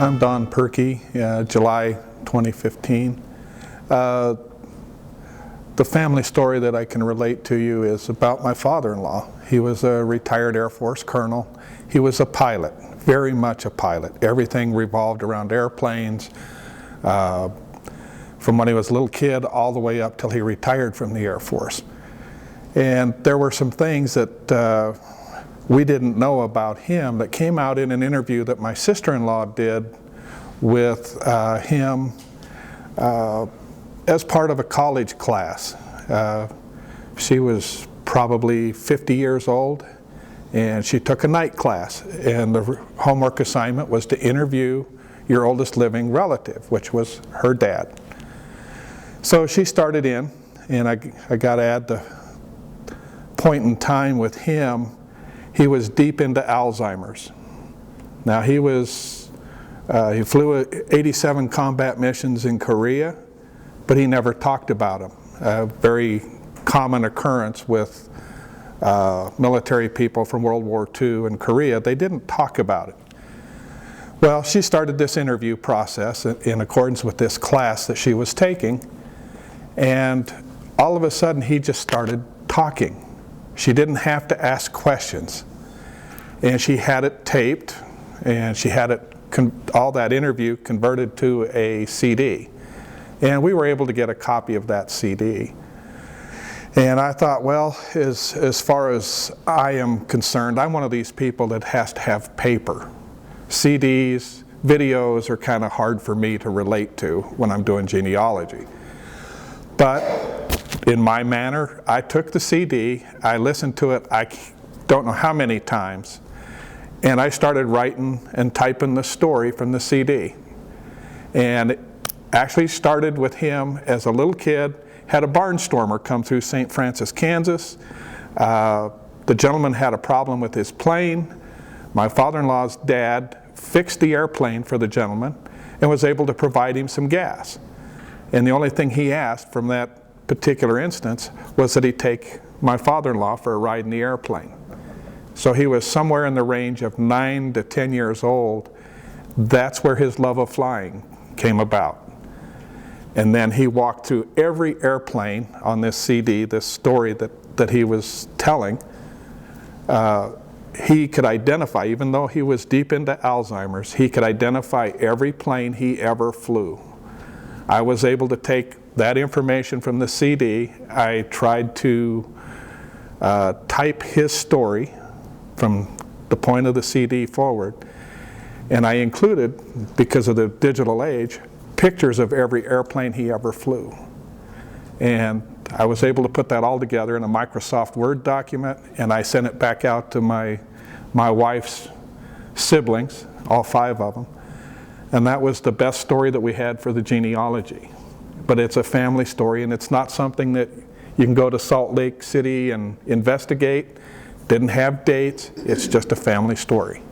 I'm Don Purkey, July 2015. The family story that I can relate to you is about my father-in-law. He was a retired Air Force colonel. He was a pilot, very much a pilot. Everything revolved around airplanes, from when he was a little kid all the way up till he retired from the Air Force. And there were some things that we didn't know about him that came out in an interview that my sister-in-law did with him as part of a college class. She was probably 50 years old, and she took a night class, and the homework assignment was to interview your oldest living relative, which was her dad. So she started in, and I got to add the point in time with him. He was deep into Alzheimer's. Now he flew 87 combat missions in Korea, but he never talked about them. A very common occurrence with military people from World War II in Korea. They didn't talk about it. Well, she started this interview process in accordance with this class that she was taking, and all of a sudden he just started talking. She didn't have to ask questions. And she had it taped, and she had it all that interview converted to a CD. And we were able to get a copy of that CD. And I thought, well, as far as I am concerned, I'm one of these people that has to have paper. CDs, videos are kind of hard for me to relate to when I'm doing genealogy. But in my manner, I took the CD, I listened to it, I don't know how many times, and I started writing and typing the story from the CD. And it actually started with him as a little kid, had a barnstormer come through St. Francis, Kansas. The gentleman had a problem with his plane. My father-in-law's dad fixed the airplane for the gentleman and was able to provide him some gas. And the only thing he asked from that particular instance was that he take my father-in-law for a ride in the airplane. So he was somewhere in the range of 9 to 10 years old. That's where his love of flying came about. And then he walked through every airplane on this CD, this story that he was telling. He could identify, even though he was deep into Alzheimer's, he could identify every plane he ever flew. I was able to take that information from the CD. I tried to type his story from the point of the CD forward, and I included, because of the digital age, pictures of every airplane he ever flew. And I was able to put that all together in a Microsoft Word document, and I sent it back out to my wife's siblings, all 5 of them. And that was the best story that we had for the genealogy. But it's a family story, and it's not something that you can go to Salt Lake City and investigate. Didn't have dates, it's just a family story.